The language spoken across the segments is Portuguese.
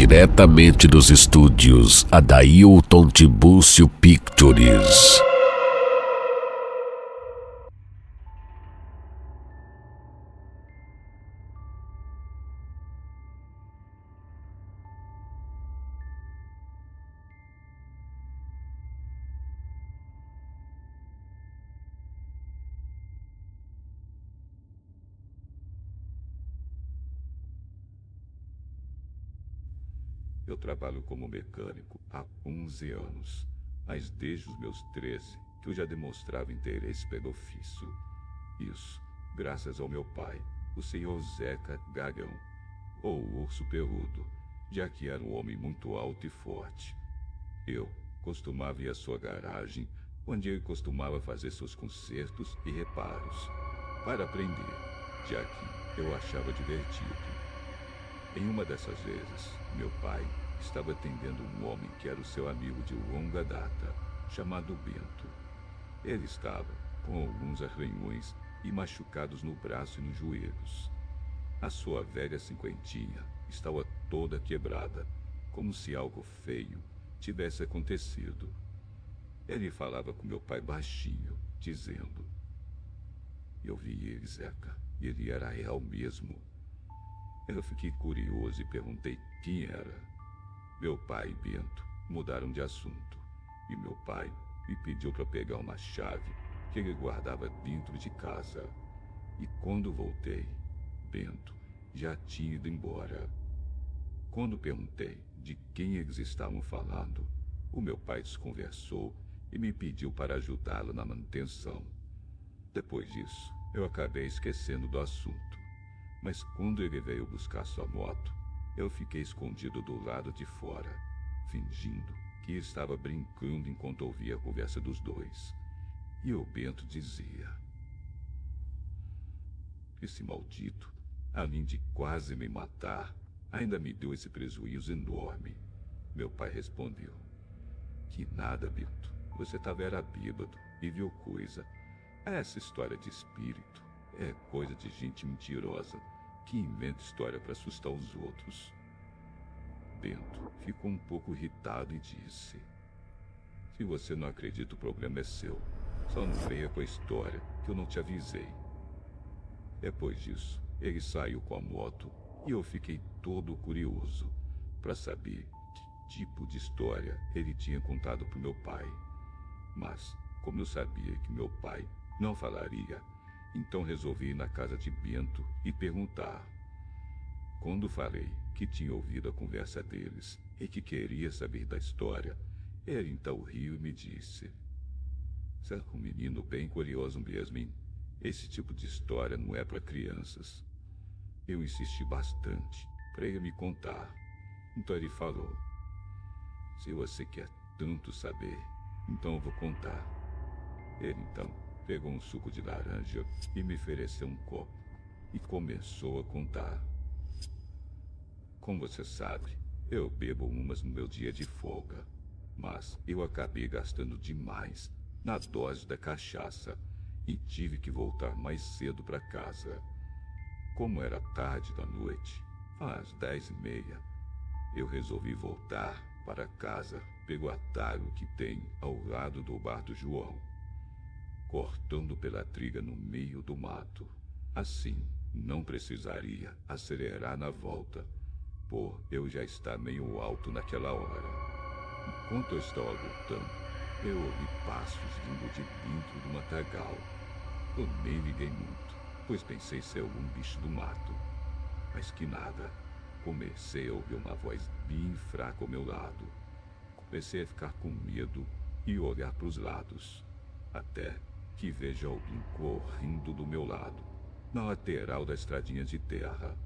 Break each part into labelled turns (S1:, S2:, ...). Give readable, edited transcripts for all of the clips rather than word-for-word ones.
S1: diretamente dos estúdios Adailton Tiburcio Pictures.
S2: Eu trabalho como mecânico há 11 anos, mas desde os meus 13 que eu já demonstrava interesse pelo ofício. Isso, graças ao meu pai, o senhor Zeca Gagão, ou o Urso Peludo, já que era um homem muito alto e forte. Eu costumava ir à sua garagem, onde ele costumava fazer seus consertos e reparos, para aprender, já que eu achava divertido. Em uma dessas vezes, meu pai estava atendendo um homem que era o seu amigo de longa data, chamado Bento. Ele estava com alguns arranhões e machucados no braço e nos joelhos. A sua velha cinquentinha estava toda quebrada, como se algo feio tivesse acontecido. Ele falava com meu pai baixinho, dizendo: "Eu vi ele, Zeca, e ele era real mesmo." Eu fiquei curioso e perguntei quem era. Meu pai e Bento mudaram de assunto, e meu pai me pediu para pegar uma chave que ele guardava dentro de casa. E quando voltei, Bento já tinha ido embora. Quando perguntei de quem eles estavam falando, o meu pai desconversou e me pediu para ajudá-lo na manutenção. Depois disso, eu acabei esquecendo do assunto. Mas quando ele veio buscar sua moto, eu fiquei escondido do lado de fora, fingindo que estava brincando enquanto ouvia a conversa dos dois. E o Bento dizia: "Esse maldito, além de quase me matar, ainda me deu esse prejuízo enorme." Meu pai respondeu: "Que nada, Bento. Você era bêbado e viu coisa. Essa história de espírito é coisa de gente mentirosa que inventa história para assustar os outros." Bento ficou um pouco irritado e disse: "Se você não acredita, o problema é seu. Só não venha com a história, que eu não te avisei." Depois disso, ele saiu com a moto e eu fiquei todo curioso para saber que tipo de história ele tinha contado para o meu pai. Mas, como eu sabia que meu pai não falaria, então resolvi ir na casa de Bento e perguntar. Quando falei que tinha ouvido a conversa deles e que queria saber da história, ele então riu e me disse: "Você é um menino bem curioso mesmo, hein? Esse tipo de história não é para crianças." Eu insisti bastante para ele me contar. Então ele falou: "Se você quer tanto saber, então eu vou contar." Ele então pegou um suco de laranja e me ofereceu um copo e começou a contar. "Como você sabe, eu bebo umas no meu dia de folga, mas eu acabei gastando demais na dose da cachaça e tive que voltar mais cedo para casa. Como era tarde da noite, às 10h30, eu resolvi voltar para casa pelo atalho que tem ao lado do bar do João, cortando pela trilha no meio do mato. Assim, não precisaria acelerar na volta, por eu já estar meio alto naquela hora. Enquanto eu estava voltando, eu ouvi passos vindo de dentro do matagal. Eu nem liguei muito, pois pensei ser algum bicho do mato. Mas que nada. Comecei a ouvir uma voz bem fraca ao meu lado. Comecei a ficar com medo e olhar para os lados, até que vejo alguém correndo do meu lado, na lateral da estradinha de terra.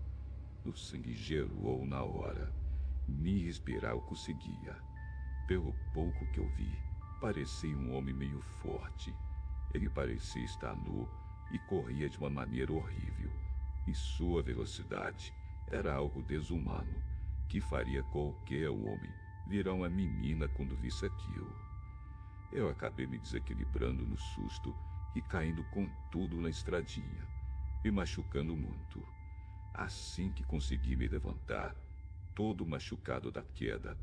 S2: O sangue gelou na hora. Nem respirar eu conseguia. Pelo pouco que eu vi, parecia um homem meio forte. Ele parecia estar nu e corria de uma maneira horrível. E sua velocidade era algo desumano, que faria qualquer homem virar uma menina quando visse aquilo. Eu acabei me desequilibrando no susto e caindo com tudo na estradinha, me machucando muito. Assim que consegui me levantar, todo machucado da queda.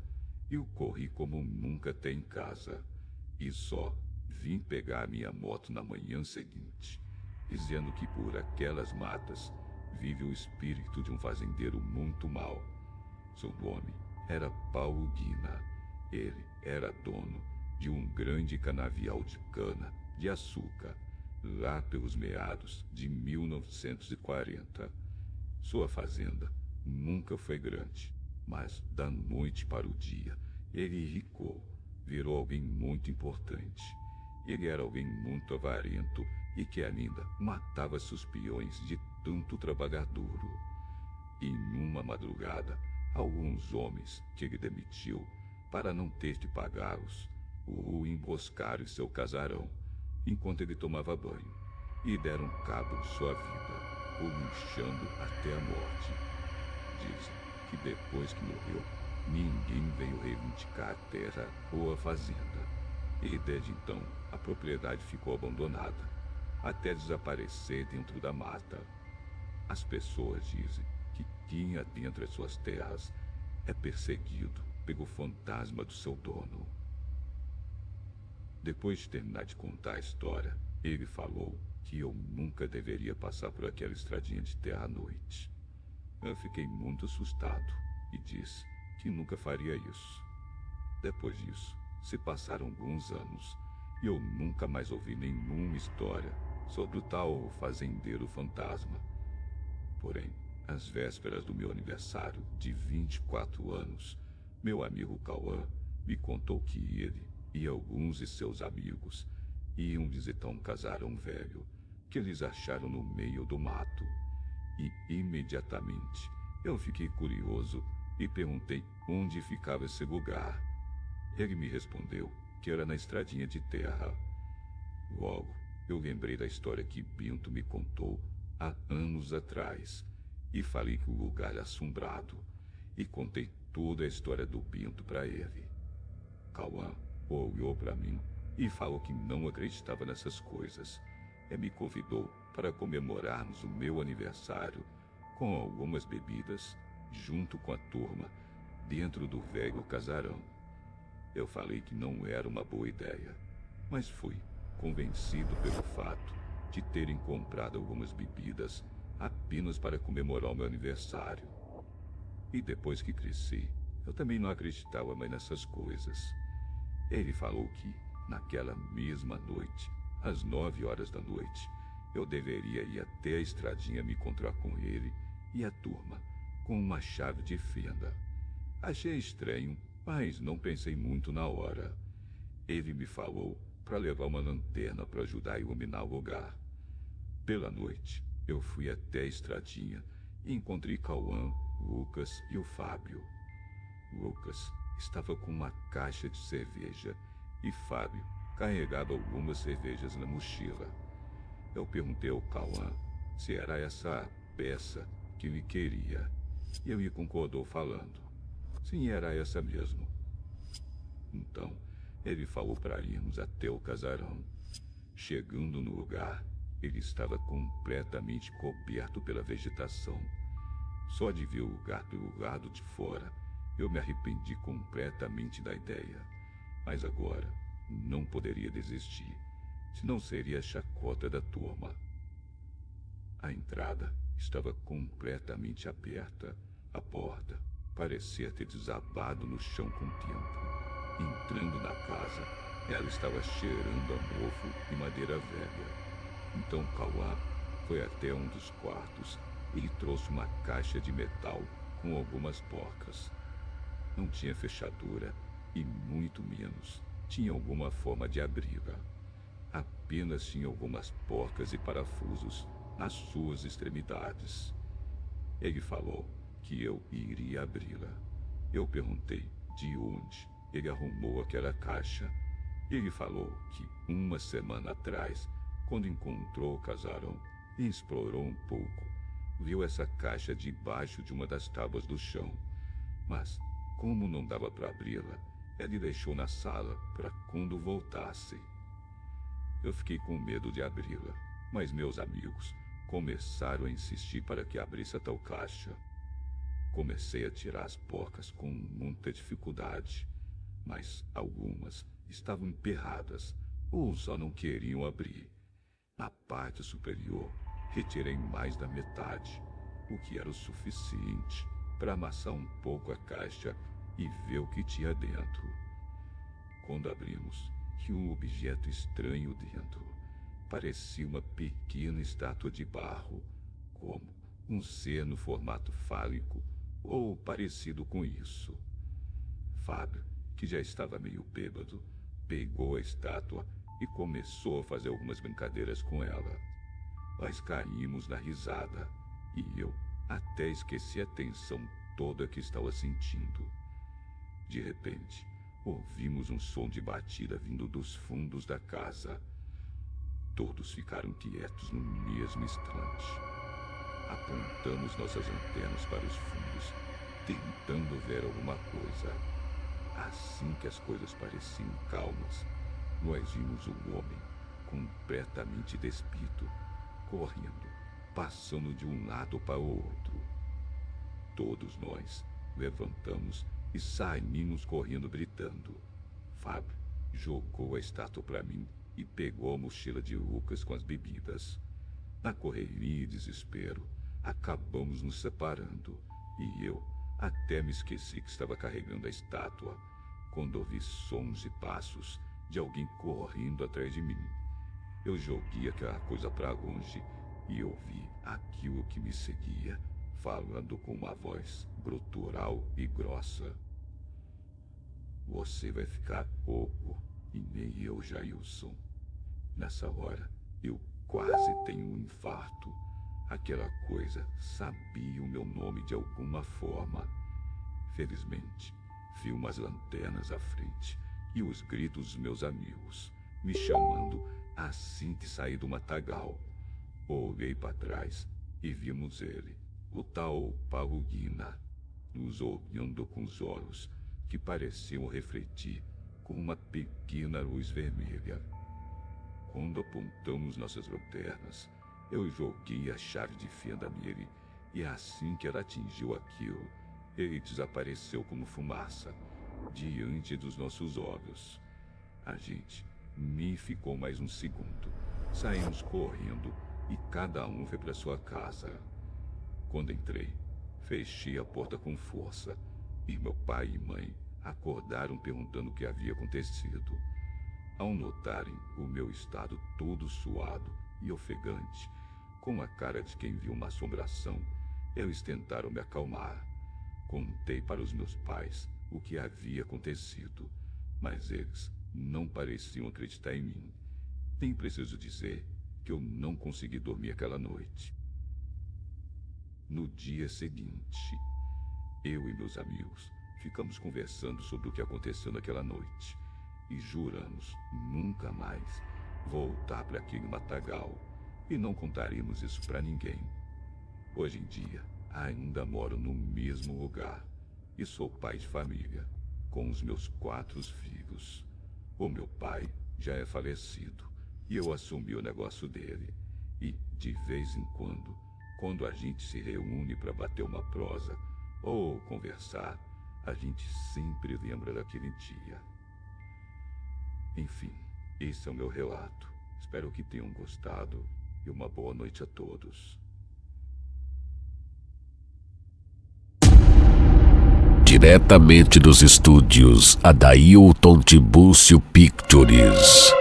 S2: Eu corri como nunca até em casa. E só vim pegar minha moto na manhã seguinte, dizendo que por aquelas matas vive o espírito de um fazendeiro muito mau. Seu nome era Paulo Guina. Ele era dono de um grande canavial de cana de açúcar, lá pelos meados de 1940. Sua fazenda nunca foi grande, mas da noite para o dia ele enricou, virou alguém muito importante. Ele era alguém muito avarento e que ainda matava seus peões de tanto trabalhar duro. E numa madrugada, alguns homens que ele demitiu para não ter de pagá-los o emboscaram em seu casarão enquanto ele tomava banho e deram cabo de sua vida, o linchando até a morte. Dizem que depois que morreu, ninguém veio reivindicar a terra ou a fazenda. E desde então, a propriedade ficou abandonada, até desaparecer dentro da mata. As pessoas dizem que quem adentra as suas terras é perseguido pelo fantasma do seu dono. Depois de terminar de contar a história, ele falou que eu nunca deveria passar por aquela estradinha de terra à noite. Eu fiquei muito assustado e disse que nunca faria isso. Depois disso, se passaram alguns anos e eu nunca mais ouvi nenhuma história sobre o tal fazendeiro fantasma. Porém, às vésperas do meu aniversário de 24 anos, meu amigo Cauã me contou que ele e alguns de seus amigos iam visitar um casarão velho que eles acharam no meio do mato. E imediatamente eu fiquei curioso e perguntei onde ficava esse lugar. Ele me respondeu que era na estradinha de terra. Logo, eu lembrei da história que Bento me contou há anos atrás e falei que o lugar era assombrado e contei toda a história do Bento para ele. Cauã olhou para mim e falou que não acreditava nessas coisas e me convidou para comemorarmos o meu aniversário com algumas bebidas junto com a turma dentro do velho casarão. Eu falei que não era uma boa ideia, mas fui convencido pelo fato de terem comprado algumas bebidas apenas para comemorar o meu aniversário. E depois que cresci, eu também não acreditava mais nessas coisas. Ele falou que, naquela mesma noite, às 9 horas da noite, eu deveria ir até a estradinha me encontrar com ele e a turma, com uma chave de fenda. Achei estranho, mas não pensei muito na hora. Ele me falou para levar uma lanterna para ajudar a iluminar o lugar. Pela noite, eu fui até a estradinha e encontrei Cauã, Lucas e o Fábio. Lucas estava com uma caixa de cerveja e Fábio carregava algumas cervejas na mochila. Eu perguntei ao Cauã se era essa peça que ele queria e ele concordou falando. Sim, era essa mesmo. Então, ele falou para irmos até o casarão. Chegando no lugar, ele estava completamente coberto pela vegetação. Só de ver o lugar pelo lado de fora, eu me arrependi completamente da ideia. Mas agora, não poderia desistir, senão seria a chacota da turma. A entrada estava completamente aberta. A porta parecia ter desabado no chão com o tempo. Entrando na casa, ela estava cheirando a mofo e madeira velha. Então Cauã foi até um dos quartos e trouxe uma caixa de metal com algumas porcas. Não tinha fechadura e muito menos tinha alguma forma de abri-la. Apenas tinha algumas porcas e parafusos nas suas extremidades. Ele falou que eu iria abri-la. Eu perguntei de onde ele arrumou aquela caixa. Ele falou que uma semana atrás, quando encontrou o casarão e explorou um pouco, viu essa caixa debaixo de uma das tábuas do chão. Mas, como não dava para abri-la, ele deixou na sala para quando voltasse. Eu fiquei com medo de abri-la, mas meus amigos começaram a insistir para que abrisse a tal caixa. Comecei a tirar as porcas com muita dificuldade, mas algumas estavam emperradas ou só não queriam abrir. Na parte superior, retirei mais da metade, o que era o suficiente para amassar um pouco a caixa e ver o que tinha dentro. Quando abrimos, tinha um objeto estranho dentro. Parecia uma pequena estátua de barro, como um ser no formato fálico ou parecido com isso. Fábio, que já estava meio bêbado, pegou a estátua e começou a fazer algumas brincadeiras com ela. Nós caímos na risada e eu até esqueci a tensão toda que estava sentindo. De repente, ouvimos um som de batida vindo dos fundos da casa. Todos ficaram quietos no mesmo instante. Apontamos nossas antenas para os fundos, tentando ver alguma coisa. Assim que as coisas pareciam calmas, nós vimos um homem completamente despido, correndo, passando de um lado para o outro. Todos nós levantamos e saímos correndo gritando. Fábio jogou a estátua para mim e pegou a mochila de Lucas com as bebidas. Na correria e desespero, acabamos nos separando e eu até me esqueci que estava carregando a estátua quando ouvi sons e passos de alguém correndo atrás de mim. Eu joguei aquela coisa para longe e ouvi aquilo que me seguia, falando com uma voz grutural e grossa. Você vai ficar rouco e nem eu, Jailson. Nessa hora, eu quase tenho um infarto. Aquela coisa sabia o meu nome de alguma forma. Felizmente, vi umas lanternas à frente e os gritos dos meus amigos, me chamando assim que saí do matagal. Olhei para trás e vimos ele, o tal Paulo Guina, nos olhando com os olhos que pareciam refletir com uma pequena luz vermelha. Quando apontamos nossas lanternas, eu joguei a chave de fenda nele e assim que ela atingiu aquilo, ele desapareceu como fumaça diante dos nossos olhos. A gente nem ficou mais um segundo. Saímos correndo e cada um foi para sua casa. Quando entrei, fechei a porta com força e meu pai e mãe acordaram perguntando o que havia acontecido. Ao notarem o meu estado todo suado e ofegante, com a cara de quem viu uma assombração, eles tentaram me acalmar. Contei para os meus pais o que havia acontecido, mas eles não pareciam acreditar em mim. Nem preciso dizer que eu não consegui dormir aquela noite. No dia seguinte, eu e meus amigos ficamos conversando sobre o que aconteceu naquela noite e juramos nunca mais voltar para aquele matagal e não contaríamos isso para ninguém. Hoje em dia, ainda moro no mesmo lugar e sou pai de família, com os meus 4 filhos. O meu pai já é falecido e eu assumi o negócio dele. E, de vez em quando a gente se reúne para bater uma prosa ou conversar, a gente sempre lembra daquele dia. Enfim, esse é o meu relato. Espero que tenham gostado e uma boa noite a todos.
S1: Diretamente dos estúdios Adailton Tibúrcio Pictures.